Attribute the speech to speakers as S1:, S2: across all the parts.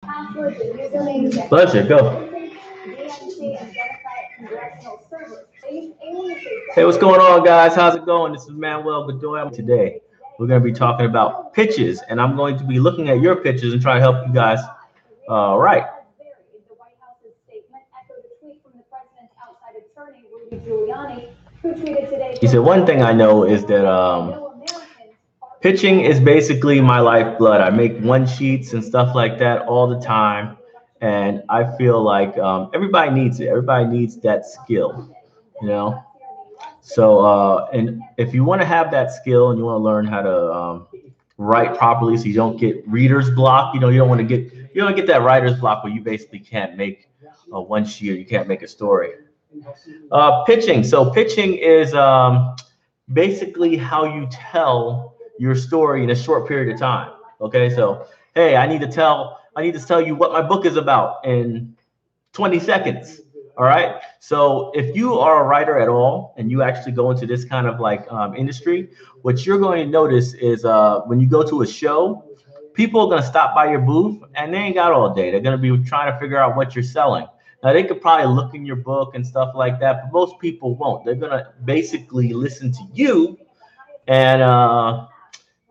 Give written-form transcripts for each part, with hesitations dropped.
S1: Pleasure, go. Hey, what's going on, guys? How's it going? This is Manuel Godoy. Today, we're going to be talking about pitches, and I'm going to be looking at your pitches and try to help you guys. Right. He said, one thing I know is that pitching is basically my lifeblood. I make one sheets and stuff like that all the time. And I feel like everybody needs it. Everybody needs that skill, you know? So, and if you want to have that skill and you want to learn how to write properly so you don't get reader's block, you don't want to you don't get that writer's block where you basically can't make a one sheet or you can't make a story. Pitching. So pitching is basically how you tell your story in a short period of time. Okay, so hey, I need to tell you what my book is about in 20 seconds. All right. So if you are a writer at all and you actually go into this kind of like industry, what you're going to notice is when you go to a show, people are going to stop by your booth and they ain't got all day. They're going to be trying to figure out what you're selling. Now, they could probably look in your book and stuff like that, but most people won't. They're going to basically listen to you and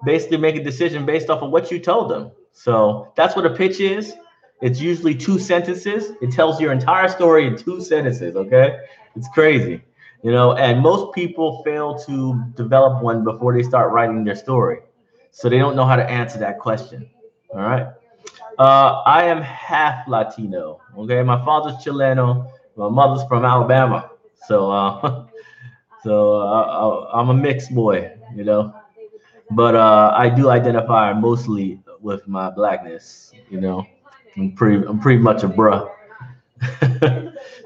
S1: basically make a decision based off of what you told them. So that's what a pitch is. It's usually 2 sentences. It tells your entire story in 2 sentences, okay? It's crazy, and most people fail to develop one before they start writing their story. So they don't know how to answer that question, all right? I am half Latino. Okay, my father's Chileno, my mother's from Alabama. So, I'm a mixed boy, But I do identify mostly with my blackness. I'm pretty much a bruh.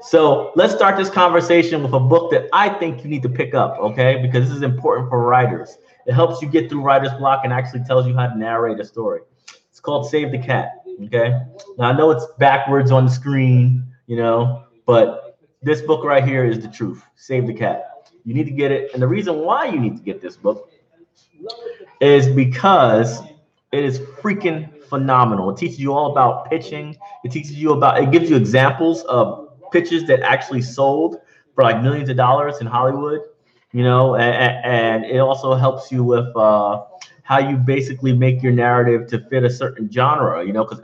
S1: So let's start this conversation with a book that I think you need to pick up, okay? Because this is important for writers. It helps you get through writer's block and actually tells you how to narrate a story. It's called Save the Cat. Okay. Now I know it's backwards on the screen, but this book right here is the truth. Save the Cat. You need to get it. And the reason why you need to get this book is because it is freaking phenomenal. It teaches you all about pitching. It gives you examples of pitches that actually sold for like millions of dollars in Hollywood, and it also helps you with how you basically make your narrative to fit a certain genre, because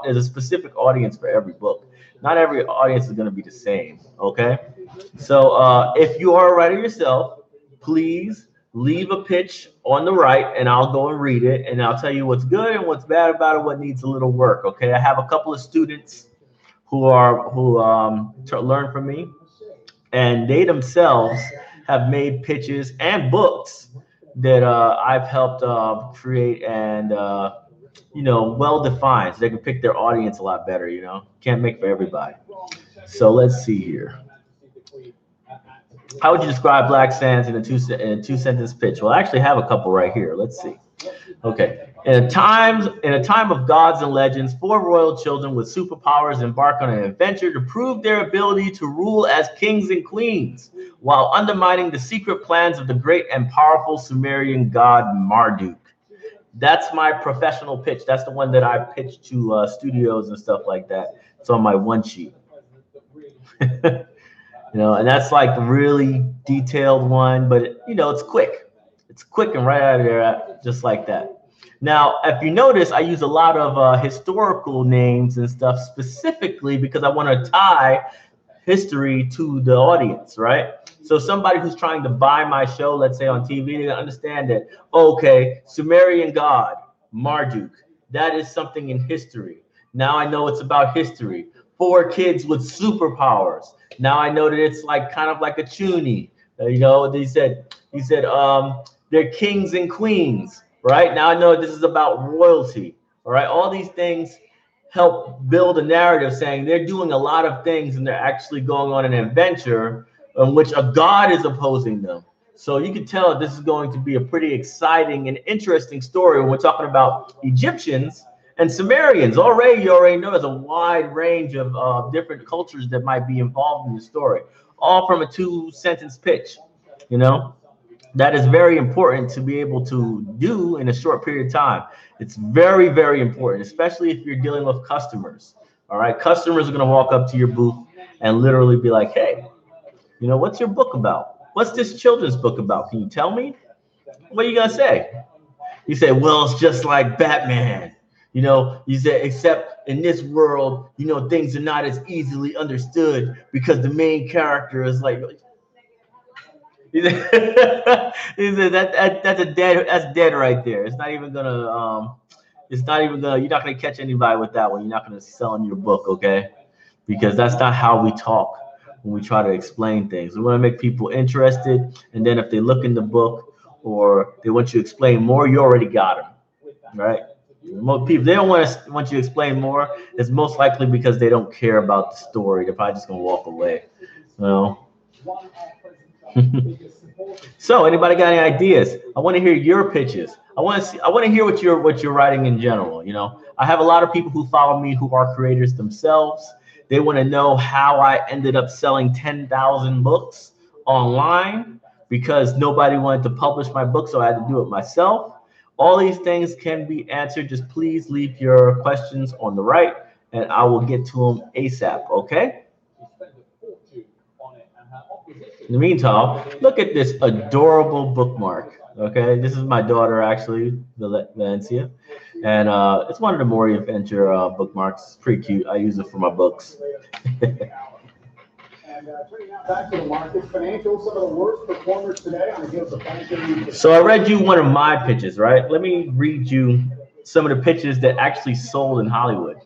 S1: there's a specific audience for every book. Not every audience is going to be the same, okay? So if you are a writer yourself, please leave a pitch on the right and I'll go and read it and I'll tell you what's good and what's bad about it, what needs a little work, okay? I have a couple of students who learn from me, and they themselves have made pitches and books that I've helped create and well defined, so they can pick their audience a lot better. Can't make for everybody. So let's see here. How would you describe Black Sands in a two sentence pitch? Well, I actually have a couple right here. Let's see. Okay. In a time of gods and legends, 4 royal children with superpowers embark on an adventure to prove their ability to rule as kings and queens, while undermining the secret plans of the great and powerful Sumerian god Marduk. That's my professional pitch. That's the one that I pitch to studios and stuff like that. It's on my one sheet. And that's like a really detailed one, but it's quick. It's quick and right out of there, just like that. Now, if you notice, I use a lot of historical names and stuff specifically because I want to tie history to the audience, right? So somebody who's trying to buy my show, let's say on TV, they understand that, okay, Sumerian god, Marduk, that is something in history. Now I know it's about history. 4 kids with superpowers. Now I know that it's like kind of like a chuny. He said they're kings and queens, right? Now I know this is about royalty, all right? All these things help build a narrative saying they're doing a lot of things and they're actually going on an adventure in which a god is opposing them. So you can tell this is going to be a pretty exciting and interesting story when we're talking about Egyptians and Sumerians. You already know there's a wide range of different cultures that might be involved in the story, all from a 2 sentence pitch. That is very important to be able to do in a short period of time. It's very, very important, especially if you're dealing with customers. All right, customers are going to walk up to your booth and literally be like, hey, what's your book about? What's this children's book about? Can you tell me? What are you going to say? You say, well, it's just like Batman. You say, except in this world, things are not as easily understood because the main character is like, he said that's dead right there. It's not even gonna, you're not gonna catch anybody with that one. You're not gonna sell in your book, okay? Because that's not how we talk when we try to explain things. We want to make people interested, and then if they look in the book or they want you to explain more, you already got them, right? Most people, they don't want you to explain more. It's most likely because they don't care about the story. They're probably just gonna walk away. So, anybody got any ideas? I want to hear your pitches. I want to hear what you're writing in general. I have a lot of people who follow me who are creators themselves. They want to know how I ended up selling 10,000 books online because nobody wanted to publish my book, so I had to do it myself. All these things can be answered. Just please leave your questions on the right, and I will get to them ASAP. Okay? In the meantime, look at this adorable bookmark. Okay, this is my daughter, actually, Valencia, and it's one of the Mori Adventure bookmarks. It's pretty cute. I use it for my books. Back to the market, financials, some of the worst performers today on the heels of banking. So I read you one of my pitches, right? Let me read you some of the pitches that actually sold in Hollywood.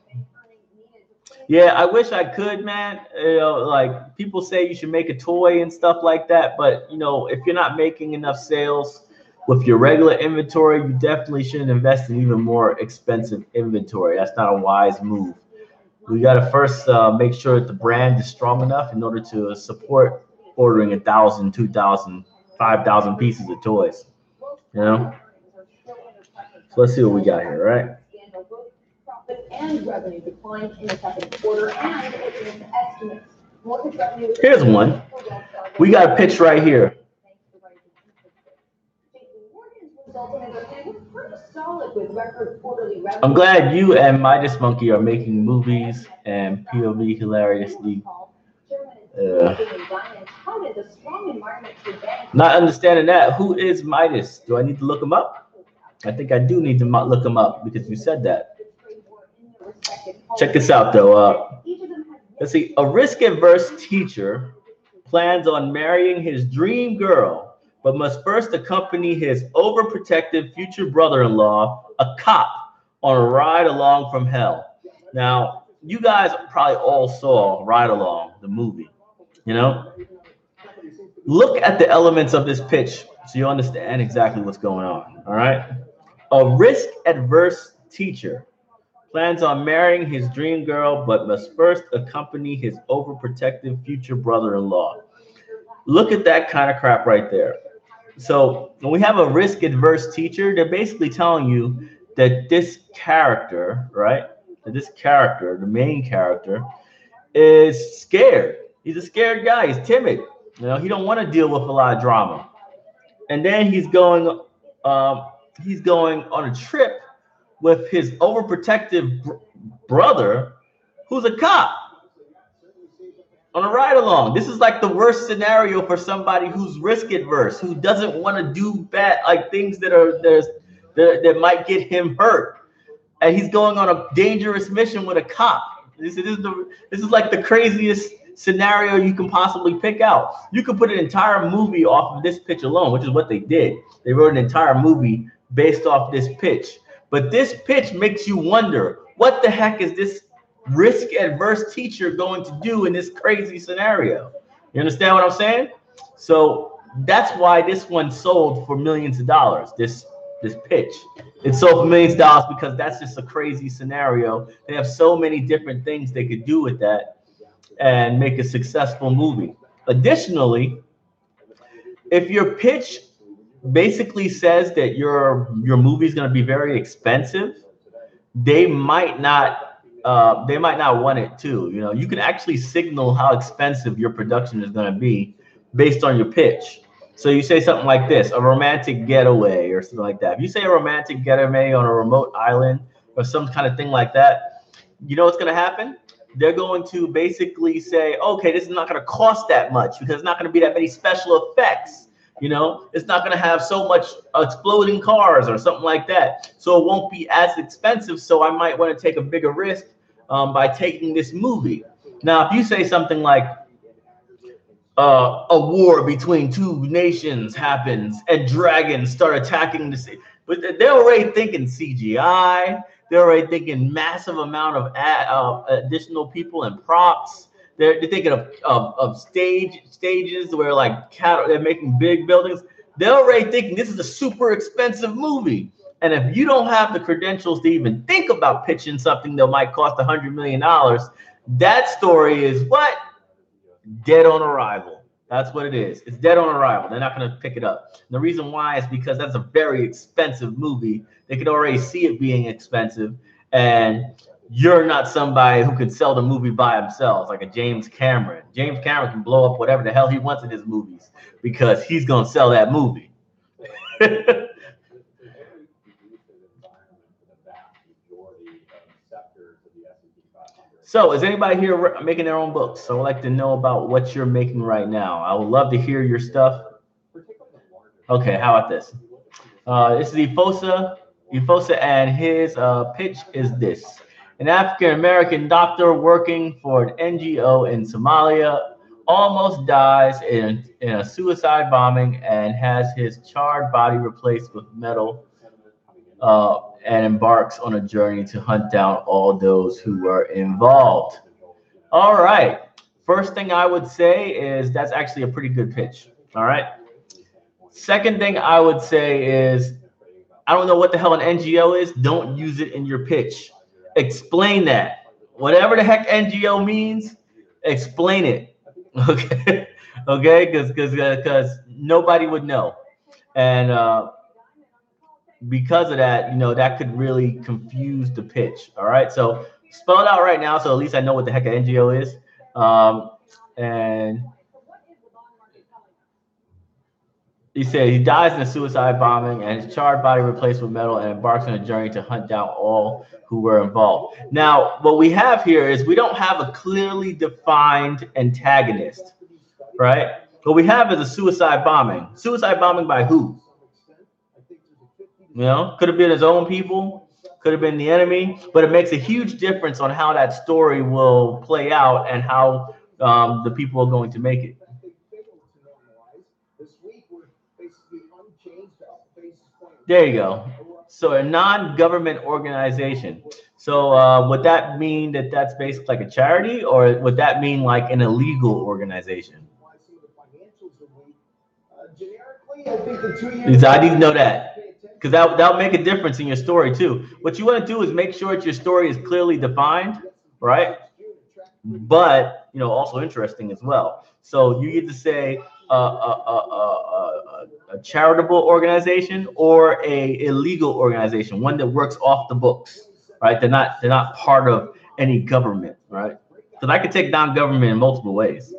S1: Yeah, I wish I could, man. Like people say you should make a toy and stuff like that, but if you're not making enough sales with your regular inventory, you definitely shouldn't invest in even more expensive inventory. That's not a wise move. We got to first make sure that the brand is strong enough in order to support ordering 1,000, 2,000, 5,000 pieces of toys. So let's see what we got here, right? And revenue declined in the second quarter, and estimates mortgage revenue. Here's one. We got a pitch right here. I'm glad you and Midas Monkey are making movies and POV hilariously. Not understanding that. Who is Midas? Do I need to look him up? I think I do need to look him up because you said that. Check this out, though. Let's see. A risk-averse teacher plans on marrying his dream girl, but must first accompany his overprotective future brother-in-law, a cop, on a ride along from hell. Now, you guys probably all saw Ride Along, the movie. Look at the elements of this pitch so you understand exactly what's going on. All right. A risk-averse teacher plans on marrying his dream girl, but must first accompany his overprotective future brother-in-law. Look at that kind of crap right there. So when we have a risk-averse teacher, they're basically telling you that this character, right? That this character, the main character, is scared. He's a scared guy. He's timid. He don't want to deal with a lot of drama. And then he's going on a trip with his overprotective brother, who's a cop, on a ride along. This is like the worst scenario for somebody who's risk adverse, who doesn't want to do bad, like things that might get him hurt. And he's going on a dangerous mission with a cop. This is like the craziest scenario you can possibly pick out. You could put an entire movie off of this pitch alone, which is what they did. They wrote an entire movie based off this pitch. But this pitch makes you wonder, what the heck is this risk-averse teacher going to do in this crazy scenario? You understand what I'm saying? So that's why this one sold for millions of dollars, this pitch. It sold for millions of dollars because that's just a crazy scenario. They have so many different things they could do with that and make a successful movie. Additionally, if your pitch basically says that your movie is going to be very expensive, they might not want it too. You can actually signal how expensive your production is going to be based on your pitch. So you say something like this, a romantic getaway or something like that. If you say a romantic getaway on a remote island or some kind of thing like that, you know what's going to happen? They're going to basically say, okay, this is not going to cost that much because it's not going to be that many special effects. You know, it's not going to have so much exploding cars or something like that. So it won't be as expensive. So I might want to take a bigger risk by taking this movie. Now, if you say something like, a war between two nations happens and dragons start attacking the city. But they're already thinking CGI. They're already thinking massive amount of additional people and props. They're thinking of stages where like they're making big buildings. They're already thinking this is a super expensive movie. And if you don't have the credentials to even think about pitching something that might cost $100 million, that story is what? Dead on arrival. That's what it is. It's dead on arrival. They're not going to pick it up. And the reason why is because that's a very expensive movie. They could already see it being expensive, and you're not somebody who can sell the movie by themselves, like a James Cameron. James Cameron can blow up whatever the hell he wants in his movies because he's going to sell that movie. So is anybody here making their own books? So I'd like to know about what you're making right now. I would love to hear your stuff. Okay, how about this? This is Ifosa. Ifosa, and his pitch is this. An African-American doctor working for an NGO in Somalia almost dies in a suicide bombing and has his charred body replaced with metal and embarks on a journey to hunt down all those who were involved. All right. First thing I would say is that's actually a pretty good pitch. All right. Second thing I would say is I don't know what the hell an NGO is. Don't use it in your pitch. Explain that. Whatever the heck NGO means, explain it. Okay. Okay. Because nobody would know. And because of that, you know, that could really confuse the pitch. All right. So spell it out right now. So at least I know what the heck an NGO is. And he said he dies in a suicide bombing and his charred body replaced with metal and embarks on a journey to hunt down all who were involved. Now, what we have here is we don't have a clearly defined antagonist, right? What we have is a suicide bombing. Suicide bombing by who? You know, could have been his own people, could have been the enemy, but it makes a huge difference on how that story will play out and how the people are going to make it. There you go. So a non-government organization. So would that mean that that's basically like a charity, or would that mean like an illegal organization? I need to know that. Because that'll make a difference in your story too. What you want to do is make sure that your story is clearly defined, right? But you know, also interesting as well. So you get to say a charitable organization or a illegal organization, one that works off the books, right? They're not part of any government, right? Because I could take non-government in multiple ways.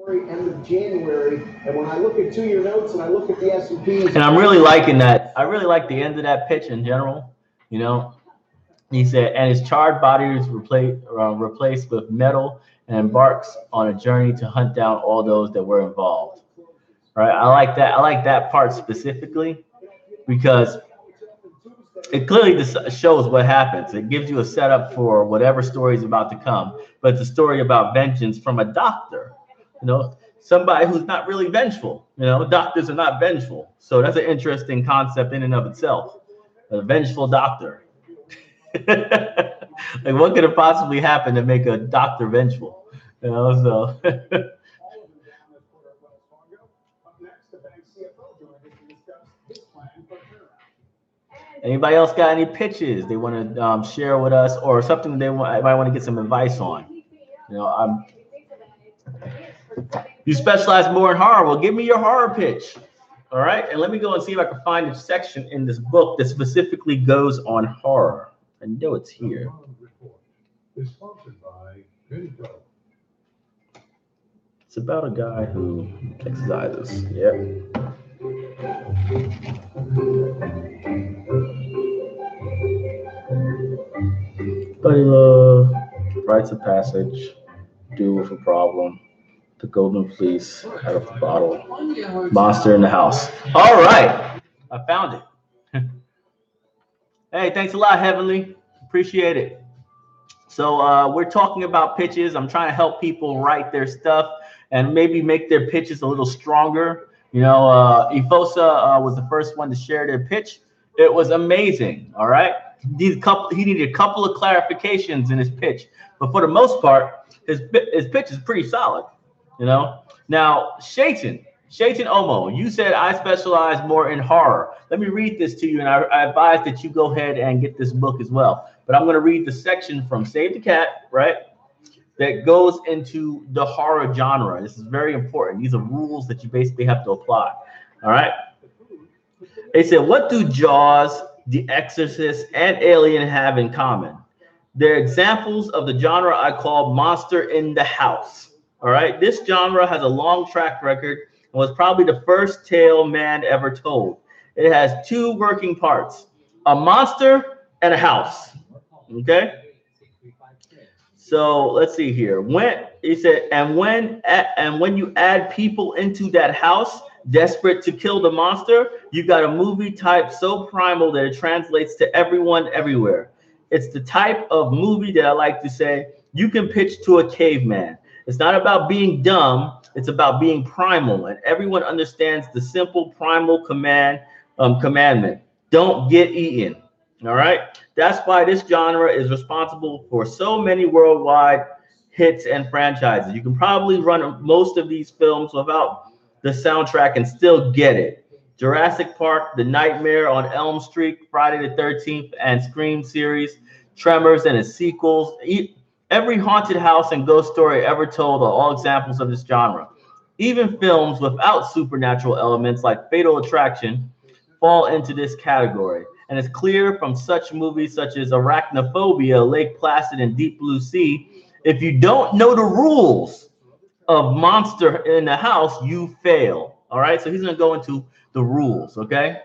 S1: End of January, and when I look at 2-year notes and I look at the S&P, and I'm really liking that. I really like the end of that pitch in general. You know, he said, and his charred body is replaced with metal and embarks on a journey to hunt down all those that were involved. Right? I like that. I like that part specifically because it clearly shows what happens. It gives you a setup for whatever story is about to come, but it's a story about vengeance from a doctor. You know, somebody who's not really vengeful. You know, doctors are not vengeful. So that's an interesting concept in and of itself. A vengeful doctor. Like, what could have possibly happened to make a doctor vengeful? You know, so. Anybody else got any pitches they want to share with us, or something they might want to get some advice on? You know, you specialize more in horror. Well, give me your horror pitch. All right. And let me go and see if I can find a section in this book that specifically goes on horror. I know it's here. It's about a guy who exercises. Yep. But he writes a passage, deal with a problem. The golden fleece out of the bottle. Monster in the house. All right. I found it. Hey, thanks a lot, Heavenly. Appreciate it. So we're talking about pitches. I'm trying to help people write their stuff and maybe make their pitches a little stronger. You know, Ifosa was the first one to share their pitch. It was amazing. All right. He needed a couple of clarifications in his pitch, but for the most part, his pitch is pretty solid. You know. Now, Shaitan Omo, you said I specialize more in horror. Let me read this to you, and I advise that you go ahead and get this book as well. But I'm going to read the section from Save the Cat, right, that goes into the horror genre. This is very important. These are rules that you basically have to apply. All right. They said, what do Jaws, The Exorcist, and Alien have in common? They're examples of the genre I call monster in the house. All right. This genre has a long track record and was probably the first tale man ever told. It has two working parts, a monster and a house. Okay. So let's see here. When he said, and when you add people into that house, desperate to kill the monster, you got a movie type so primal that it translates to everyone everywhere. It's the type of movie that I like to say you can pitch to a caveman. It's not about being dumb. It's about being primal, and everyone understands the simple primal commandment: don't get eaten. All right. That's why this genre is responsible for so many worldwide hits and franchises. You can probably run most of these films without the soundtrack and still get it. Jurassic Park, The Nightmare on Elm Street, Friday the 13th, and Scream series, Tremors and its sequels. Every haunted house and ghost story ever told are all examples of this genre. Even films without supernatural elements like Fatal Attraction fall into this category. And it's clear from such movies such as Arachnophobia, Lake Placid, and Deep Blue Sea, if you don't know the rules of Monster in the House, you fail. All right, so he's going to go into the rules, okay?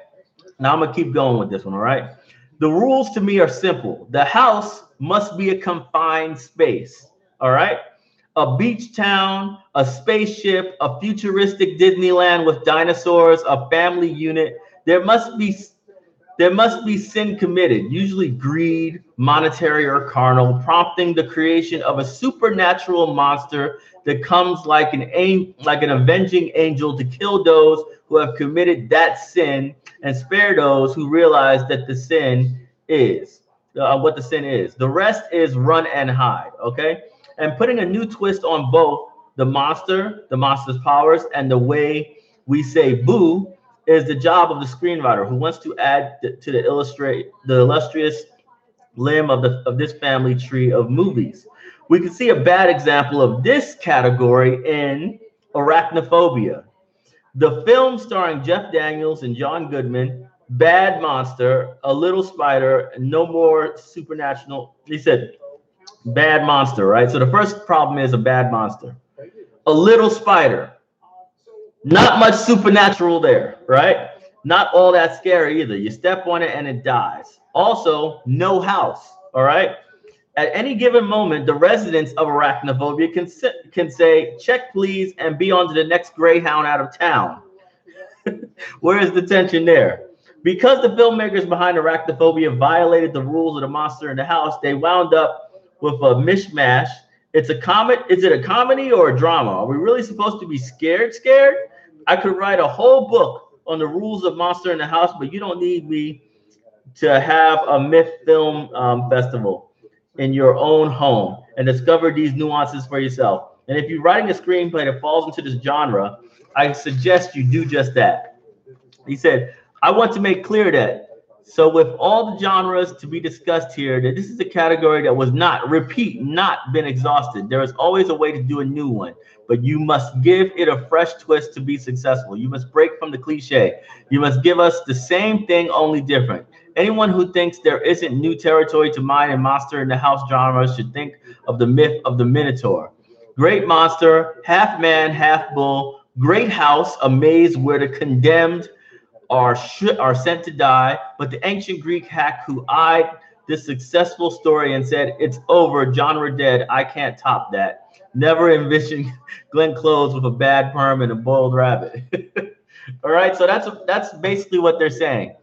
S1: Now I'm going to keep going with this one, all right? The rules to me are simple. The house must be a confined space, all right? A beach town, a spaceship, a futuristic Disneyland with dinosaurs, a family unit. There must be sin committed, usually greed, monetary or carnal, prompting the creation of a supernatural monster that comes like an avenging angel to kill those who have committed that sin and spare those who realize that the sin is what the sin is. The rest is run and hide, okay? And putting a new twist on both the monster's powers, and the way we say boo is the job of the screenwriter who wants to add to the illustrious limb of this family tree of movies. We can see a bad example of this category in Arachnophobia, the film starring Jeff Daniels and John Goodman. Bad monster, a little spider, no more supernatural. He said bad monster, right? So the first problem is a bad monster, a little spider. Not much supernatural there, right? Not all that scary either. You step on it and it dies. Also, no house, all right? At any given moment, the residents of Arachnophobia can say, check please, and be on to the next Greyhound out of town. Where is the tension there? Because the filmmakers behind Arachnophobia violated the rules of the monster in the house, they wound up with a mishmash. Is it a comedy or a drama? Are we really supposed to be scared? I could write a whole book on the rules of Monster in the House, but you don't need me to have a myth film festival in your own home and discover these nuances for yourself. And if you're writing a screenplay that falls into this genre, I suggest you do just that. He said, I want to make clear that So with all the genres to be discussed here, that this is a category that was not, repeat, not been exhausted. There is always a way to do a new one, but you must give it a fresh twist to be successful. You must break from the cliche. You must give us the same thing, only different. Anyone who thinks there isn't new territory to mine and monster in the house genre should think of the myth of the Minotaur. Great monster, half man, half bull. Great house, a maze where the condemned are sent to die, but the ancient Greek hack who eyed this successful story and said, "It's over, genre dead. I can't top that." Never envisioned Glenn Close with a bad perm and a boiled rabbit. All right, so that's basically what they're saying.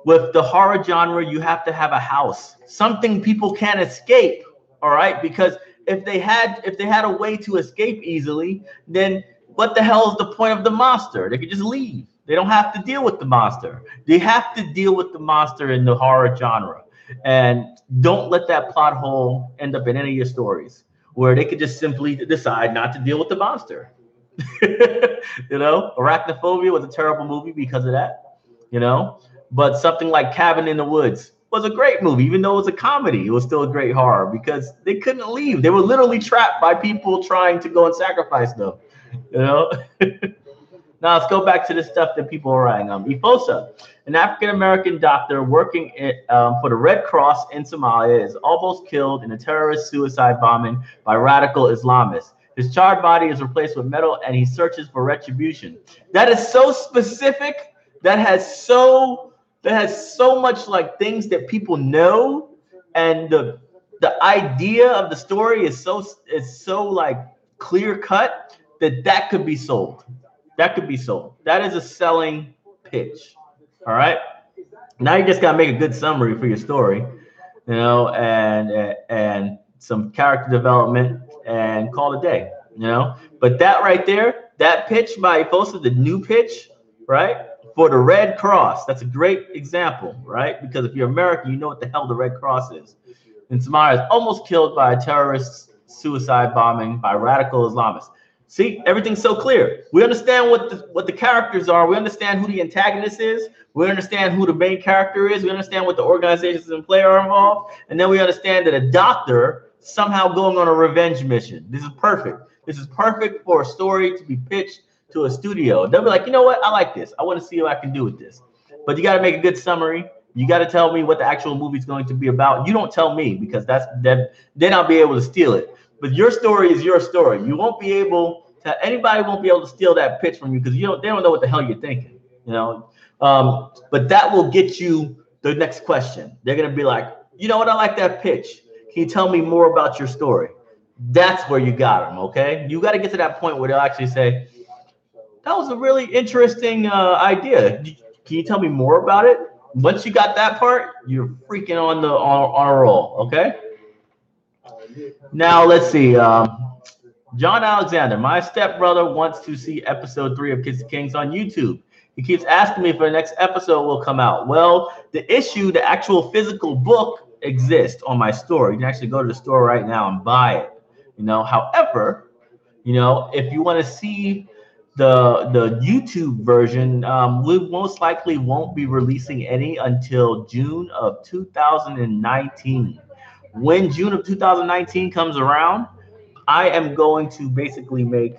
S1: With the horror genre, you have to have a house, something people can't escape. All right, because if they had a way to escape easily, then what the hell is the point of the monster? They could just leave. They don't have to deal with the monster. They have to deal with the monster in the horror genre. And don't let that plot hole end up in any of your stories where they could just simply decide not to deal with the monster. Arachnophobia was a terrible movie because of that, but something like Cabin in the Woods was a great movie. Even though it was a comedy, it was still a great horror because they couldn't leave. They were literally trapped by people trying to go and sacrifice them, Now let's go back to the stuff that people are writing. Ifosa, an African-American doctor working for the Red Cross in Somalia, is almost killed in a terrorist suicide bombing by radical Islamists. His charred body is replaced with metal, and he searches for retribution. That is so specific. That has so much like things that people know, and the idea of the story is so like clear cut that could be sold. That could be sold. That is a selling pitch. All right. Now you just gotta make a good summary for your story, and some character development and call it a day, But that right there, that pitch by Ifosa, the new pitch, right? For the Red Cross. That's a great example, right? Because if you're American, you know what the hell the Red Cross is. And Somalia is almost killed by a terrorist suicide bombing by radical Islamists. See, everything's so clear. We understand what the characters are. We understand who the antagonist is. We understand who the main character is. We understand what the organizations in play are involved. And then we understand that a doctor somehow going on a revenge mission. This is perfect. This is perfect for a story to be pitched to a studio. They'll be like, you know what? I like this. I want to see what I can do with this. But you got to make a good summary. You got to tell me what the actual movie is going to be about. You don't tell me because then I'll be able to steal it. But your story is your story. You won't be able to. Anybody won't be able to steal that pitch from you because they don't know what the hell you're thinking. But that will get you the next question. They're gonna be like, you know what? I like that pitch. Can you tell me more about your story? That's where you got them. Okay, you got to get to that point where they'll actually say, that was a really interesting idea. Can you tell me more about it? Once you got that part, you're freaking on a roll. Okay. Now let's see. John Alexander, my stepbrother wants to see episode 3 of Kids of Kings on YouTube. He keeps asking me if the next episode will come out. Well, the actual physical book exists on my store. You can actually go to the store right now and buy it. However, if you want to see the YouTube version, we most likely won't be releasing any until June of 2019. When June of 2019 comes around, I am going to basically make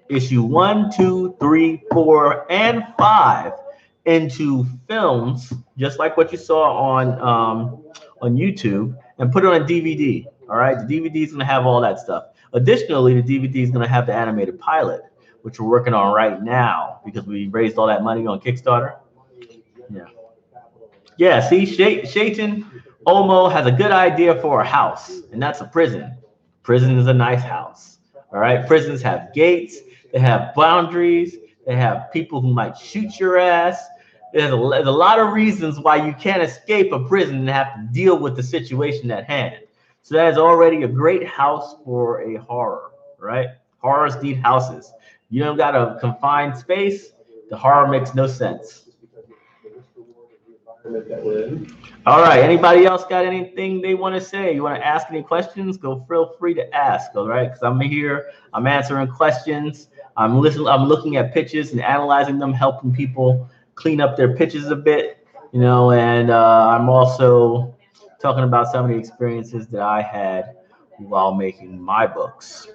S1: issue 1, 2, 3, 4, and 5 into films, just like what you saw on YouTube, and put it on a DVD. All right, the DVD is going to have all that stuff. Additionally, the DVD is going to have the animated pilot, which we're working on right now because we raised all that money on Kickstarter. Yeah. See, Shaitan Omo has a good idea for a house, and that's a prison. Prison is a nice house. All right. Prisons have gates. They have boundaries. They have people who might shoot your ass. There's a lot of reasons why you can't escape a prison and have to deal with the situation at hand. So that is already a great house for a horror, right? Horrors need houses. You don't got a confined space. The horror makes no sense. All right. Anybody else got anything they want to say? You want to ask any questions? Feel free to ask. All right, because I'm here. I'm answering questions. I'm listening. I'm looking at pitches and analyzing them, helping people clean up their pitches a bit. And I'm also talking about some of the experiences that I had while making my books.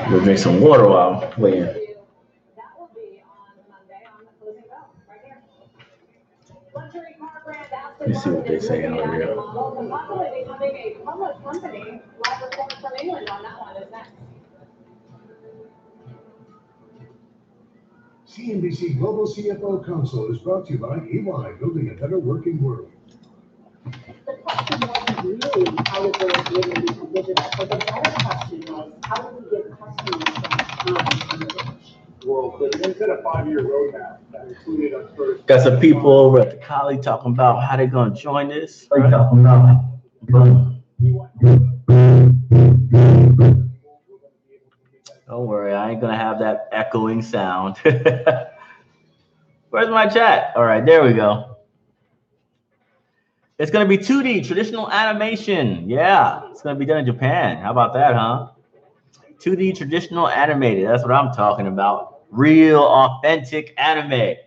S1: We'll drink some water while I'm waiting. Let me see what they say over here.
S2: CNBC Global CFO Council is brought to you by EY, building a better working world.
S3: The question wasn't really how did they really become digital, but the better question was how do we give customers that time on the pitch?
S2: Well, they set a 5-year roadmap that included us first.
S1: Got some people over at the Collie talking about how they're going to join this. Right? Don't worry, I ain't going to have that echoing sound. Where's my chat? All right, there we go. It's going to be 2D, traditional animation. Yeah, it's going to be done in Japan. How about that, huh? 2D, traditional animated. That's what I'm talking about. Real, authentic anime.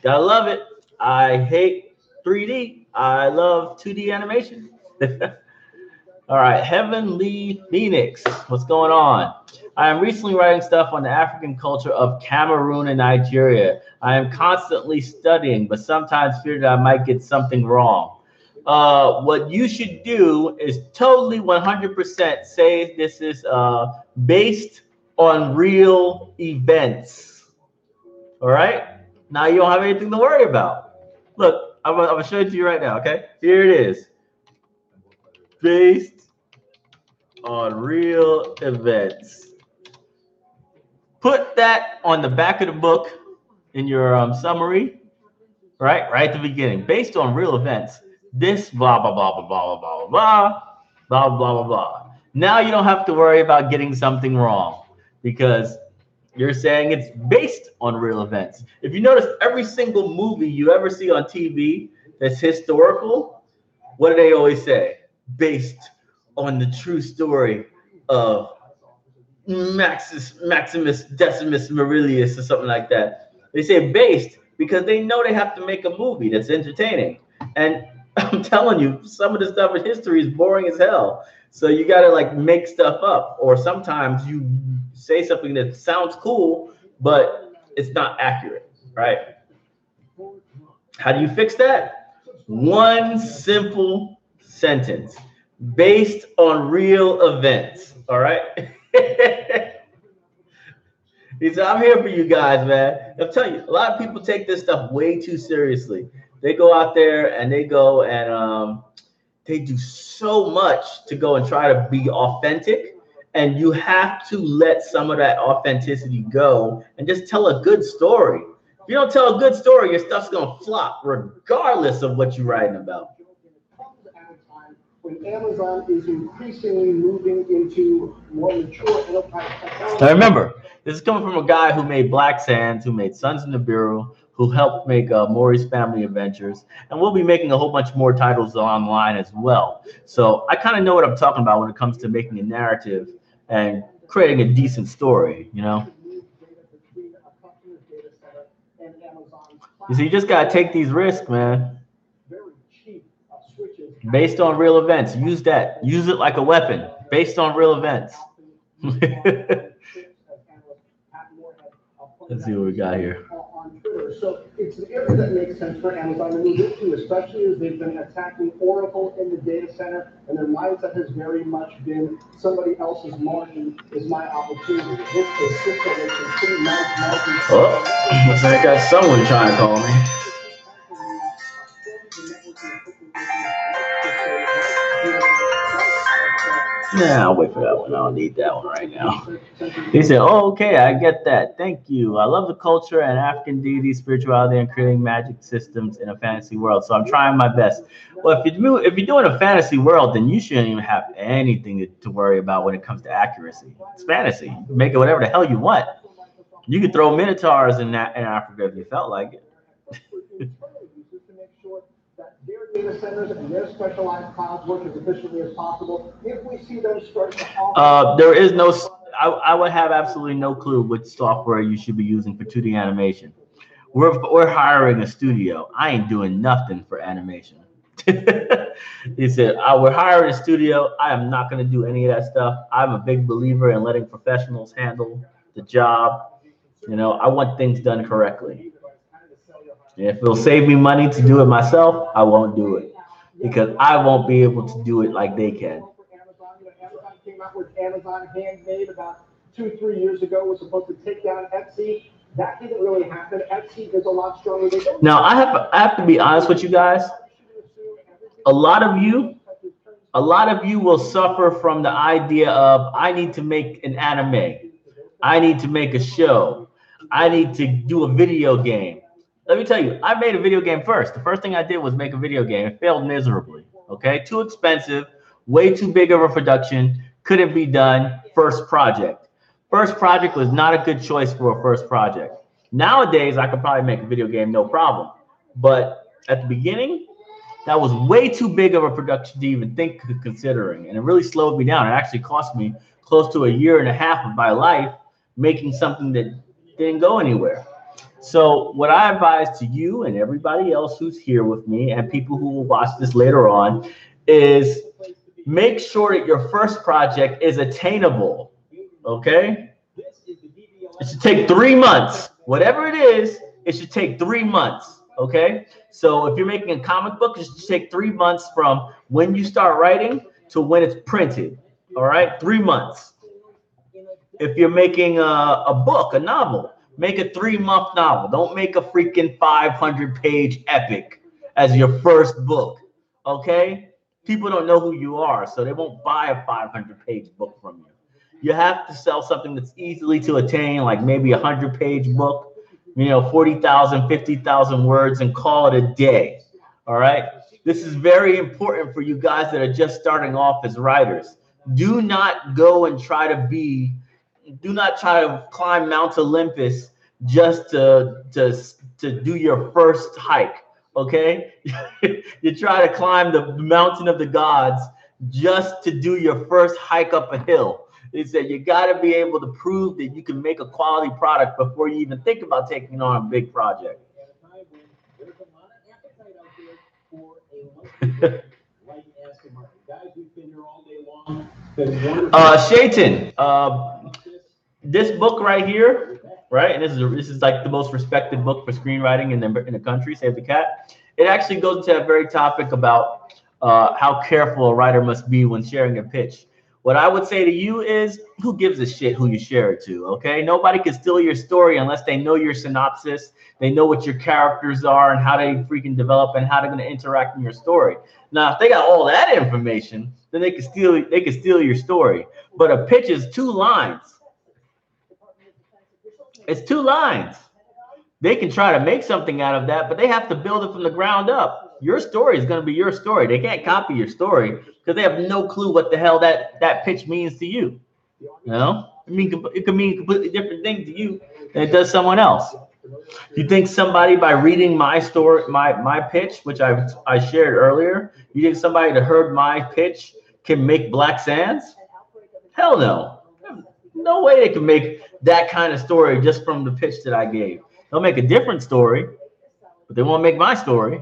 S1: Gotta love it. I hate 3D. I love 2D animation. All right, Heavenly Phoenix. What's going on? I am recently writing stuff on the African culture of Cameroon and Nigeria. I am constantly studying, but sometimes fear that I might get something wrong. What you should do is totally 100% say this is based on real events. All right? Now you don't have anything to worry about. Look, I'm going to show it to you right now, okay? Here it is. Based on real events. Put that on the back of the book in your summary, right at the beginning. Based on real events. This blah, blah, blah, blah, blah, blah, blah, blah, blah, blah, blah, blah. Now you don't have to worry about getting something wrong because you're saying it's based on real events. If you notice, every single movie you ever see on TV that's historical, what do they always say? Based on the true story of Maximus Decimus Meridius or something like that. They say based because they know they have to make a movie that's entertaining. And I'm telling you, some of the stuff in history is boring as hell. So you got to like make stuff up, or sometimes you say something that sounds cool, but it's not accurate, right? How do you fix that? One simple sentence, based on real events, all right? He said, I'm here for you guys, man. I'm telling you, a lot of people take this stuff way too seriously. They go out there and they go and they do so much to go and try to be authentic. And you have to let some of that authenticity go and just tell a good story. If you don't tell a good story, your stuff's going to flop regardless of what you're writing about.
S2: When Amazon is increasingly moving into more mature enterprise technology.
S1: Now remember, this is coming from a guy who made Black Sands, who made Sons in the Bureau, who helped make Maury's Family Adventures, and we'll be making a whole bunch more titles online as well. So I kind of know what I'm talking about when it comes to making a narrative and creating a decent story, You see, you just gotta take these risks, man. Based on real events. Use that. Use it like a weapon. Based on real events. Let's see what we got here.
S2: On Twitter. So it's an area that makes sense for Amazon to move into, especially as they've been attacking Oracle in the data center, and their mindset has very much been somebody else's margin is my opportunity. This is Cisco makes some pretty nice margins.
S1: Oh, looks like I got someone trying to call me. Nah, I'll wait for that one. I don't need that one right now. He said, oh, okay, I get that. Thank you. I love the culture and African deity spirituality and creating magic systems in a fantasy world. So I'm trying my best. Well, if you're doing a fantasy world, then you shouldn't even have anything to worry about when it comes to accuracy. It's fantasy. You can make it whatever the hell you want. You could throw minotaurs in Africa if you felt like it.
S2: Their data centers and their specialized clouds work as efficiently as possible. If we see them start to
S1: there is no, I would have absolutely no clue what software you should be using for 2D animation. We're hiring a studio. I ain't doing nothing for animation. He said, we're hiring a studio. I am not going to do any of that stuff. I'm a big believer in letting professionals handle the job. You know, I want things done correctly. And if it'll save me money to do it myself, I won't do it because I won't be able to do it like they can.
S2: Amazon came out with Amazon Handmade about 2-3 years ago. Was supposed to take down Etsy. That didn't really happen. Etsy is a lot stronger.
S1: Now I have to be honest with you guys. A lot of you will suffer from the idea of I need to make an anime. I need to make a show. I need to do a video game. Let me tell you, I made a video game first. The first thing I did was make a video game. It failed miserably. Okay, too expensive, way too big of a production, couldn't be done. First project. First project was not a good choice for a first project. Nowadays, I could probably make a video game, no problem. But at the beginning, that was way too big of a production to even think of considering. And it really slowed me down. It actually cost me close to 1.5 years of my life making something that didn't go anywhere. So what I advise to you and everybody else who's here with me and people who will watch this later on is make sure that your first project is attainable, okay? It should take 3 months. Whatever it is, it should take 3 months, okay? So if you're making a comic book, it should take 3 months from when you start writing to when it's printed, all right? 3 months. If you're making a book, a novel, make a 3-month novel. Don't make a freaking 500-page epic as your first book, okay? People don't know who you are, so they won't buy a 500-page book from you. You have to sell something that's easily to attain, like maybe a 100-page book, 40,000, 50,000 words, and call it a day, all right? This is very important for you guys that are just starting off as writers. Do not go and do not try to climb Mount Olympus just to do your first hike, okay? You try to climb the mountain of the gods just to do your first hike up a hill. They said you got to be able to prove that you can make a quality product before you even think about taking on a big project. Shayton, this book right here, right? And this is like the most respected book for screenwriting in the country, Save the Cat. It actually goes into that very topic about how careful a writer must be when sharing a pitch. What I would say to you is, who gives a shit who you share it to, okay? Nobody can steal your story unless they know your synopsis, they know what your characters are and how they freaking develop and how they're going to interact in your story. Now, if they got all that information, then they can steal your story. But a pitch is 2 lines. It's 2 lines. They can try to make something out of that, but they have to build it from the ground up. Your story is going to be your story. They can't copy your story because they have no clue what the hell that pitch means to you. You know, it could mean a completely different thing to you than it does someone else. You think somebody, by reading my story, my pitch, which I shared earlier, you think somebody that heard my pitch can make Black Sands? Hell no. No way they can make that kind of story just from the pitch that I gave. They'll make a different story, but they won't make my story.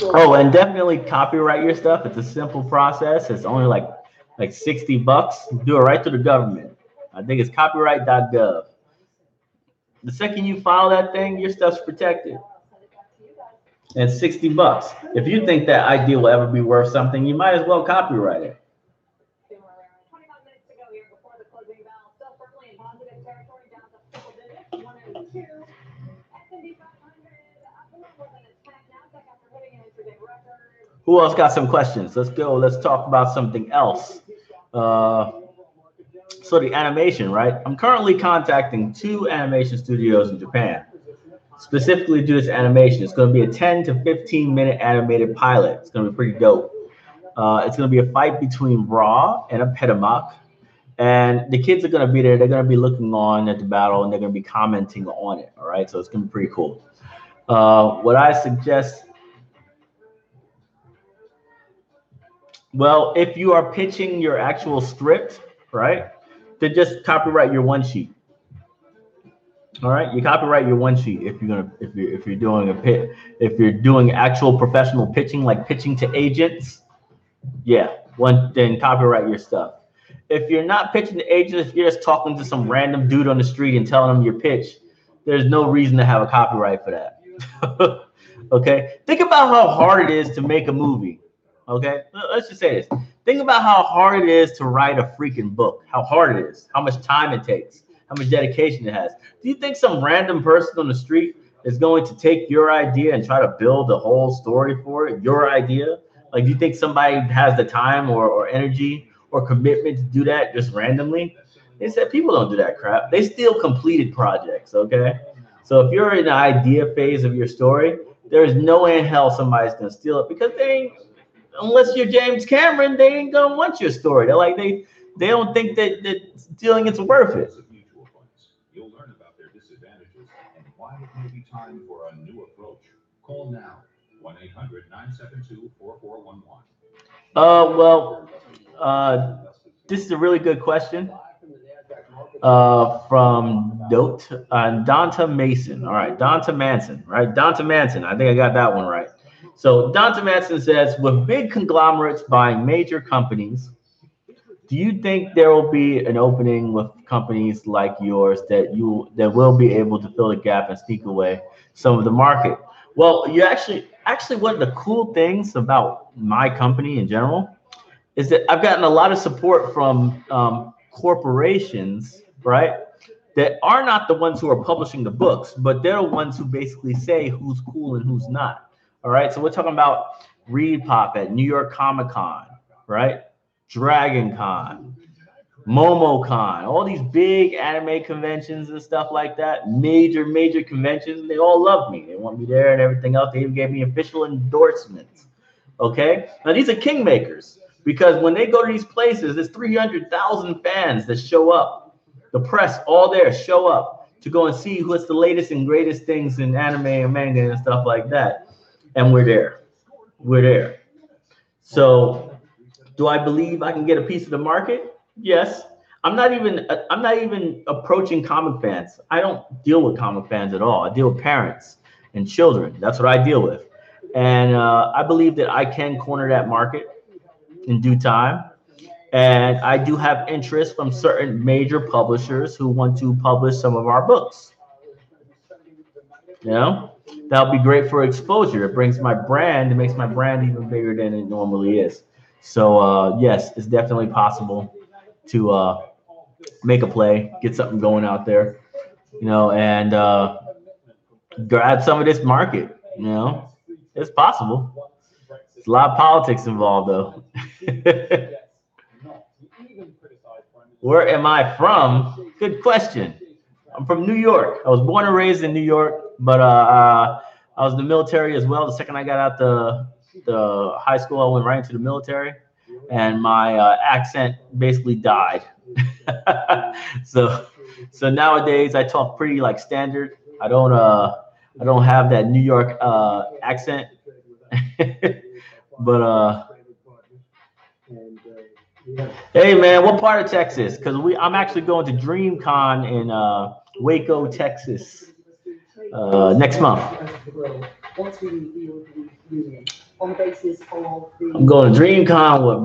S1: Oh, and definitely copyright your stuff. It's a simple process. It's only like $60. Do it right to the government. I think it's copyright.gov. The second you file that thing, your stuff's protected. And it's $60. If you think that idea will ever be worth something, you might as well copyright it. Who else got some questions? Let's go. Let's talk about something else. So the animation, right? I'm currently contacting 2 animation studios in Japan, specifically to do this animation. It's going to be a 10 to 15 minute animated pilot. It's going to be pretty dope. It's going to be a fight between Ra and a Petamoc. And the kids are going to be there. They're going to be looking on at the battle, and they're going to be commenting on it. All right, so it's going to be pretty cool. What I suggest, well, if you are pitching your actual script, right, then just copyright your one sheet. All right, you copyright your one sheet if you're doing a pit, if you're doing actual professional pitching, like pitching to agents, yeah, then copyright your stuff. If you're not pitching to agents, if you're just talking to some random dude on the street and telling him your pitch, there's no reason to have a copyright for that. Okay, think about how hard it is to make a movie. Okay, let's just say this. Think about how hard it is to write a freaking book. How hard it is. How much time it takes. How much dedication it has. Do you think some random person on the street is going to take your idea and try to build a whole story for it? Your idea? Like, do you think somebody has the time or energy or commitment to do that just randomly? They said people don't do that crap. They steal completed projects, okay? So if you're in the idea phase of your story, there's no way in hell somebody's going to steal it, because they ain't, unless you're James Cameron, they ain't going to want your story. They're like, they don't think that stealing it's worth it.
S4: You'll learn about their disadvantages and why it may be time for a new approach. Call now, 1-800-972-4411.
S1: This is a really good question from Donta Mason. All right, Donta Manson, right? Donta Manson, I think I got that one right. So Donta Manson says, with big conglomerates buying major companies, do you think there will be an opening with companies like yours that will be able to fill the gap and sneak away some of the market? Well, you actually one of the cool things about my company in general is that I've gotten a lot of support from corporations, right, that are not the ones who are publishing the books, but they're the ones who basically say who's cool and who's not. All right, so we're talking about ReedPop at New York Comic Con, right? Dragon Con, MomoCon, all these big anime conventions and stuff like that, major conventions. They all love me. They want me there and everything else. They even gave me official endorsements. Okay, now these are kingmakers, because when they go to these places, there's 300,000 fans that show up. The press, all there, show up to go and see what's the latest and greatest things in anime and manga and stuff like that. And we're there. We're there. So, do I believe I can get a piece of the market? Yes. I'm not even approaching comic fans. I don't deal with comic fans at all. I deal with parents and children. That's what I deal with. And I believe that I can corner that market in due time. And I do have interest from certain major publishers who want to publish some of our books. You know, that'll be great for exposure. It makes my brand even bigger than it normally is. So yes, it's definitely possible to make a play, get something going out there, you know, and grab some of this market. You know, it's possible. There's a lot of politics involved, though. Where am I from? Good question. I'm from New York. I was born and raised in New York, but I was in the military as well. The second I got out the high school, I went right into the military, and my accent basically died. So nowadays I talk pretty like standard. I don't have that New York accent. But hey man, what part of Texas? Because I'm actually going to DreamCon in Waco, Texas next month.
S3: On the basis of
S1: I'm going to DreamCon with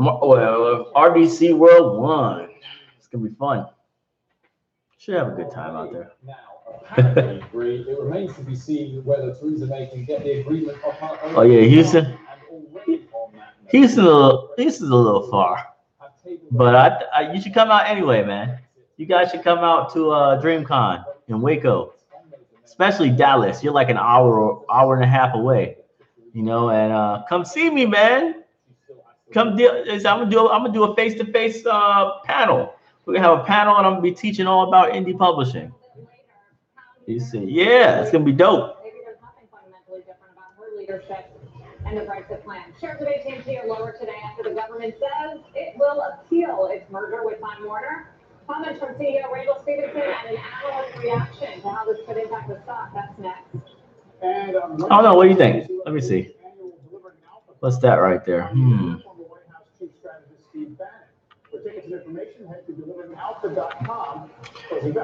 S1: RDC World 1. It's gonna be fun. Should have a good time out there.
S5: It remains to be seen whether Theresa May can get the agreement of her own.
S1: Oh yeah, Houston. Houston's a little far, but you should come out anyway, man. You guys should come out to DreamCon in Waco, especially Dallas. You're like an hour and a half away, you know. And come see me, man. I'm gonna do a face-to-face panel. We're gonna have a panel, and I'm gonna be teaching all about indie publishing. You see, yeah, it's gonna be dope.
S6: Maybe there's nothing fundamentally different about her leadership and the Brexit plan. Shares of AT&T are lower today after the government says it will appeal its merger with Time Warner. Comments from CEO Randall Stevenson and an analyst reaction to how this could impact the stock. That's next.
S2: And,
S1: Oh no, what do you think? Let me see. What's that right there?
S2: Former White House Chief Strategist Steve Bannon. For tickets and information, head to deliveringalpha.com.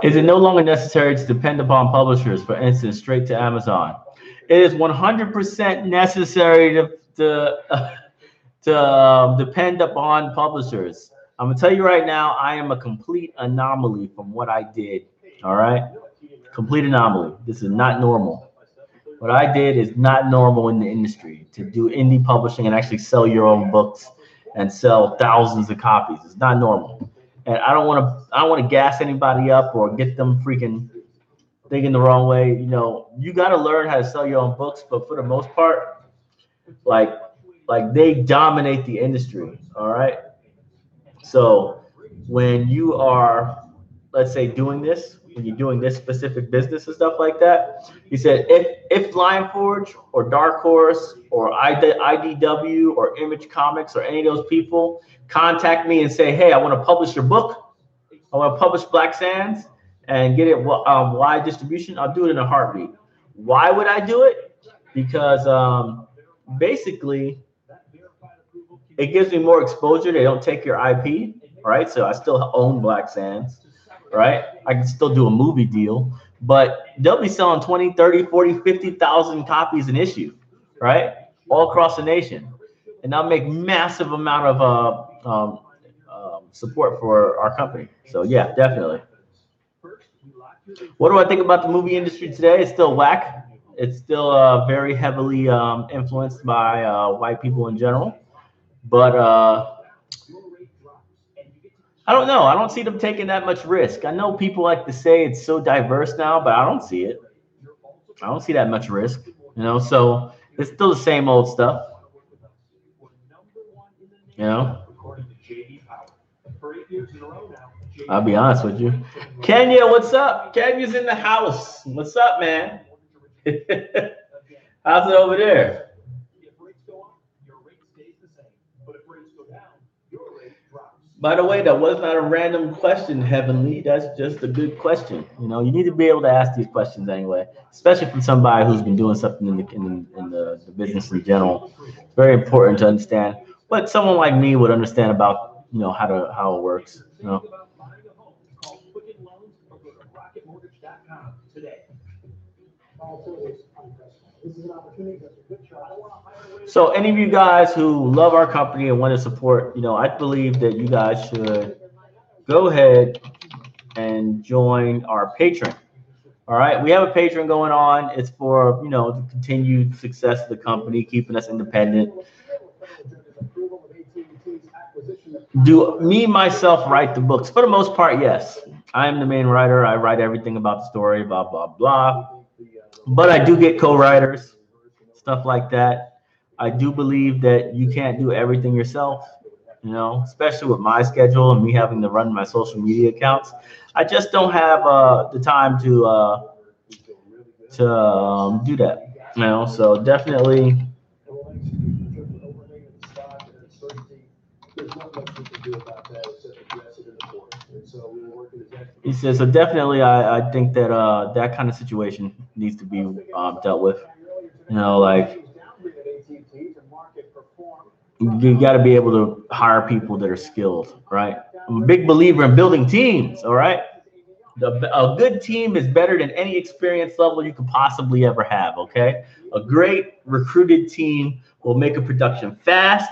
S1: Is it no longer necessary to depend upon publishers, for instance, straight to Amazon? It is 100% necessary to depend upon publishers. I'm gonna tell you right now, I am a complete anomaly from what I did. All right, complete anomaly. This is not normal. What I did is not normal in the industry. To do indie publishing and actually sell your own books and sell thousands of copies. It's not normal. And I don't want to gas anybody up or get them freaking thinking the wrong way. You know, you got to learn how to sell your own books, but for the most part, like they dominate the industry. All right. So when you are, let's say, doing this, when you're doing this specific business and stuff like that, he said, if Lionforge or Dark Horse or IDW or Image Comics or any of those people contact me and say, hey, I want to publish your book, I want to publish Black Sands and get it wide distribution, I'll do it in a heartbeat. Why would I do it? Because basically it gives me more exposure. They don't take your IP, right? So I still own Black Sands, right? I can still do a movie deal, but they'll be selling 20, 30, 40, 50,000 copies an issue, right? All across the nation. And I'll make massive amount of support for our company. So yeah, definitely. What do I think about the movie industry today? It's still whack. It's still very heavily influenced by white people in general. But I don't know. I don't see them taking that much risk. I know people like to say it's so diverse now, but I don't see it. I don't see that much risk, you know. So it's still the same old stuff, you know. I'll be honest with you. Kenya, what's up? Kenya's in the house. What's up, man? How's it over there? By the way, that was not a random question, Heavenly. That's just a good question. You know, you need to be able to ask these questions anyway, especially from somebody who's been doing something in the business in general. It's very important to understand what someone like me would understand about, you know, how it works. You know. So any of you guys who love our company and want to support, you know, I believe that you guys should go ahead and join our Patreon. All right, we have a Patreon going on. It's for, you know, the continued success of the company, keeping us independent. Do me myself write the books? For the most part, yes. I am the main writer. I write everything about the story, blah blah blah. But I do get co-writers, stuff like that. I do believe that you can't do everything yourself, you know, especially with my schedule and me having to run my social media accounts. I just don't have the time to do that, you know. So definitely. He says, so definitely, I think that that kind of situation needs to be dealt with. You know, like you got to be able to hire people that are skilled, right? I'm a big believer in building teams, all right? A good team is better than any experience level you could possibly ever have, okay? A great recruited team will make a production fast,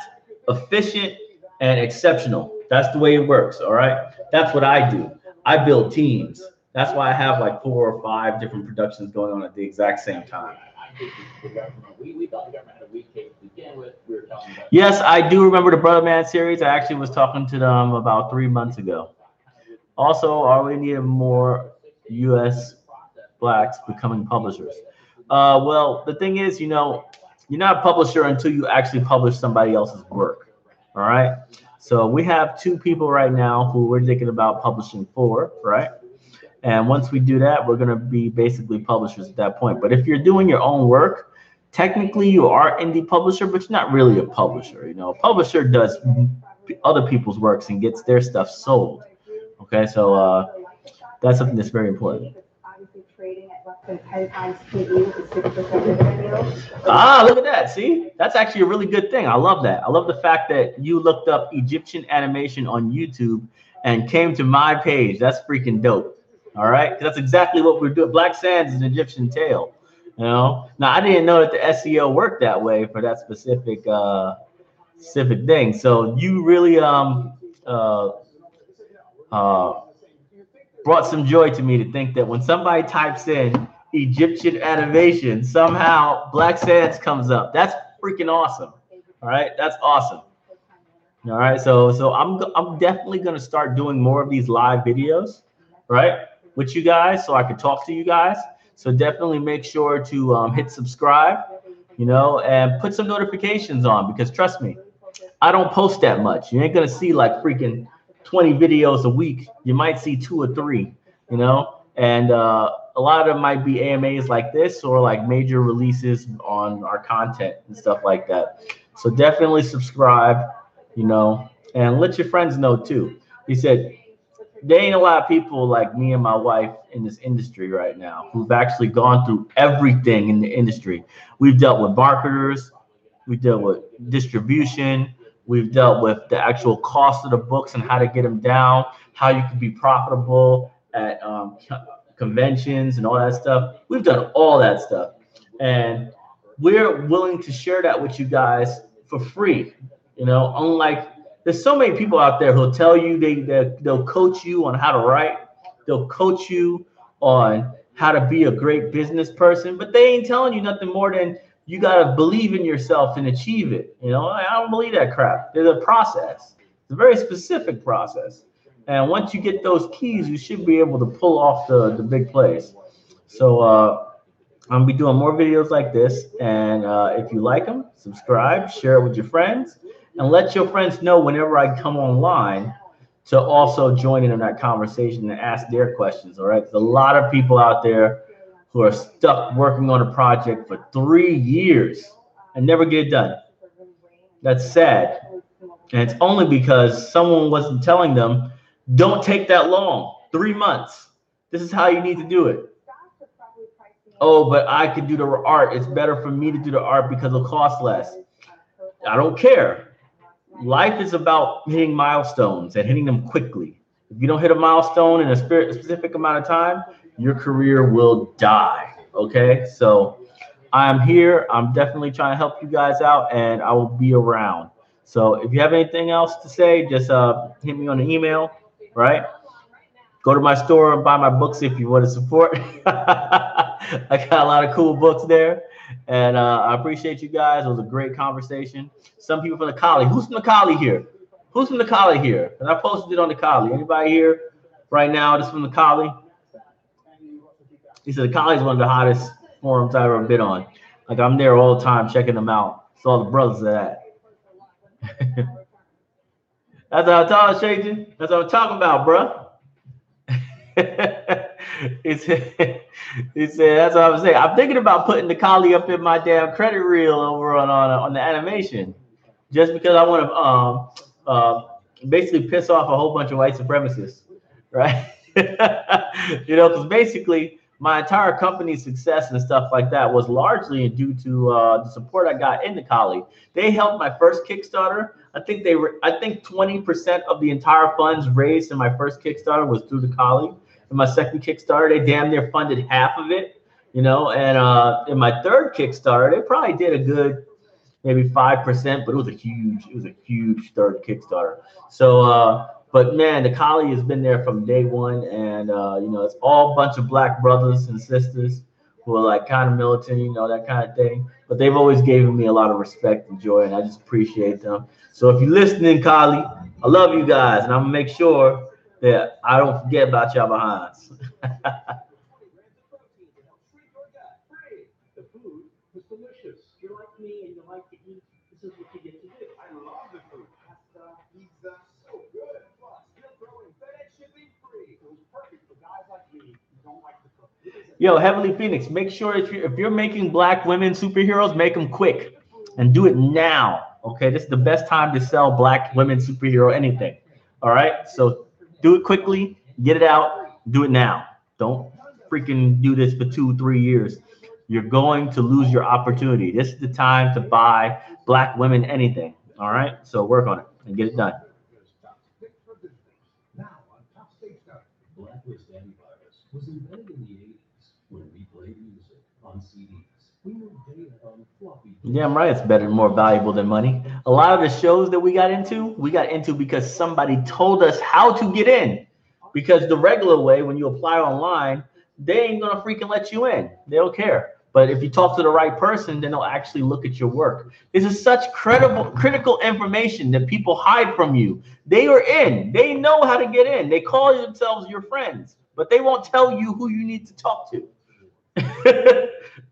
S1: efficient, and exceptional. That's the way it works, all right? That's what I do. I build teams. That's why I have like 4 or 5 different productions going on at the exact same time. Yes, I do remember the Brother Man series. I actually was talking to them about 3 months ago. Also, are we needing more U.S. blacks becoming publishers? Well, the thing is, you know, you're not a publisher until you actually publish somebody else's work. All right. So we have 2 people right now who we're thinking about publishing for, right? And once we do that, we're going to be basically publishers at that point. But if you're doing your own work, technically you are indie publisher, but you're not really a publisher. You know, a publisher does other people's works and gets their stuff sold. Okay, so that's something that's very important.
S3: Obviously trading at less than 10 times PE with a 6% dividend yield.
S1: Ah, look at that. See, that's actually a really good thing. I love that. I love the fact that you looked up Egyptian animation on YouTube and came to my page. That's freaking dope. All right. 'Cause that's exactly what we're doing. Black Sands is an Egyptian tale. You know, now I didn't know that the SEO worked that way for that specific thing. So you really uh, brought some joy to me to think that when somebody types in Egyptian animation, somehow Black Sands comes up. That's freaking awesome. All right, that's awesome. All right, so I'm definitely gonna start doing more of these live videos, right, with you guys, so I can talk to you guys. So definitely make sure to hit subscribe, you know, and put some notifications on, because trust me, I don't post that much. You ain't gonna see like freaking 20 videos a week. You might see 2 or 3, you know, and a lot of them might be AMAs like this or like major releases on our content and stuff like that. So definitely subscribe, you know, and let your friends know too. He said, there ain't a lot of people like me and my wife in this industry right now who've actually gone through everything in the industry. We've dealt with marketers, we've dealt with distribution, we've dealt with the actual cost of the books and how to get them down, how you can be profitable at conventions and all that stuff. We've done all that stuff. And we're willing to share that with you guys for free. You know, unlike, there's so many people out there who'll tell you they'll coach you on how to write. They'll coach you on how to be a great business person, but they ain't telling you nothing more than you got to believe in yourself and achieve it. You know, I don't believe that crap. There's a process. It's a very specific process. And once you get those keys, you should be able to pull off the big plays. So I'm going to be doing more videos like this. And if you like them, subscribe, share it with your friends, and let your friends know whenever I come online to also join in on that conversation and ask their questions. All right. There's a lot of people out there who are stuck working on a project for 3 years and never get it done. That's sad. And it's only because someone wasn't telling them, don't take that long, 3 months. This is how you need to do it. Oh, but I could do the art. It's better for me to do the art because it'll cost less. I don't care. Life is about hitting milestones and hitting them quickly. If you don't hit a milestone in a specific amount of time, your career will die. Okay, so I'm here. I'm definitely trying to help you guys out, and I will be around. So if you have anything else to say, just hit me on the email, right? Go to my store and buy my books if you want to support. I got a lot of cool books there, and I appreciate you guys. It was a great conversation. Some people from the Kali. Who's from the Kali here? Who's from the Kali here? And I posted it on the Kali. Anybody here right now that's from the Kali? He said the Kali is one of the hottest forums I've ever been on. Like, I'm there all the time checking them out. It's all the brothers of that. That's what I'm talking, Shayton. That's what I'm talking about, bro. he said, that's what I was saying. I'm thinking about putting the Kali up in my damn credit reel over on the animation, just because I want to basically piss off a whole bunch of white supremacists, right? You know, because basically my entire company's success and stuff like that was largely due to the support I got in the Kali. They helped my first Kickstarter. I think 20% of the entire funds raised in my first Kickstarter was through the Kali. In my second Kickstarter, they damn near funded half of it, you know. And in my third Kickstarter, they probably did a good maybe 5%, but it was a huge third Kickstarter. So, but man, the Kali has been there from day one, and you know, it's all a bunch of black brothers and sisters who are like kind of militant, you know, that kind of thing. But they've always given me a lot of respect and joy, and I just appreciate them. So if you're listening, Kali, I love you guys, and I'm gonna make sure that I don't forget about y'all behinds.
S2: The food was delicious. You're like me and you like to eat. This is what you get to do. I love the food. Pasta, pizza, so good. Plus, you're throwing FedEx shipping free. It was perfect for guys like me who don't like to cook.
S1: Yo, Heavenly Phoenix, make sure if you're making black women superheroes, make them quick and do it now. Okay, this is the best time to sell black women superhero anything. All right, so Do it quickly, get it out, do it now. Don't freaking do this for 2, 3 years. You're going to lose your opportunity. This is the time to buy black women anything. All right, so work on it and get it done.
S4: Now on Top Stage Dive. Blacklist Antivirus was invented in the 80s when we played music on CDs. We moved data on floppy disks.
S1: Yeah, I'm right. It's better, more valuable than money. A lot of the shows that we got into because somebody told us how to get in. Because the regular way, when you apply online, they ain't gonna freaking let you in. They don't care. But if you talk to the right person, then they'll actually look at your work. This is such critical information that people hide from you. They are in. They know how to get in. They call themselves your friends, but they won't tell you who you need to talk to.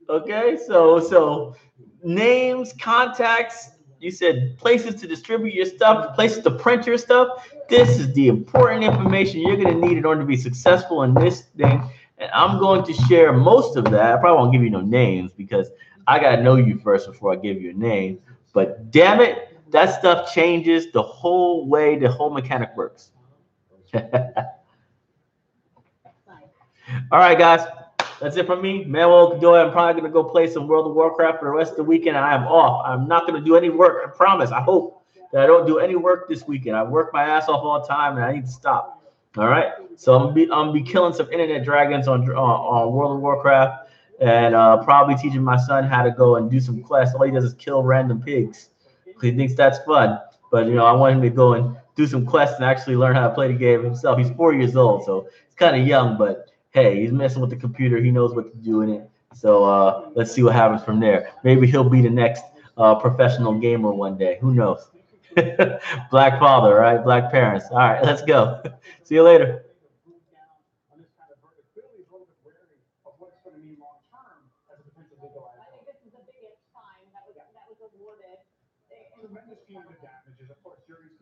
S1: Okay, so names, contacts, you said places to distribute your stuff, places to print your stuff. This is the important information you're going to need in order to be successful in this thing. And I'm going to share most of that. I probably won't give you no names because I got to know you first before I give you a name. But damn it, that stuff changes the whole way the whole mechanic works. All right, guys. That's it from me. Manuel Godoy. I'm probably going to go play some World of Warcraft for the rest of the weekend. I am off. I'm not going to do any work. I promise. I hope that I don't do any work this weekend. I work my ass off all the time, and I need to stop. All right. So I'm gonna be killing some internet dragons on World of Warcraft, and probably teaching my son how to go and do some quests. All he does is kill random pigs. He thinks that's fun, but I want him to go and do some quests and actually learn how to play the game himself. He's 4 years old, so he's kind of young, but hey, he's messing with the computer. He knows what to do in it. So let's see what happens from there. Maybe he'll be the next professional gamer one day. Who knows? Black father, right? Black parents. All right, let's go. See you later.
S2: On this kind of verdict, clearly is a little bit wary of what it's going to mean long term as a potential legalized.
S6: I think this is the biggest fine that was awarded.
S2: Tremendous punitive damages, of course, juries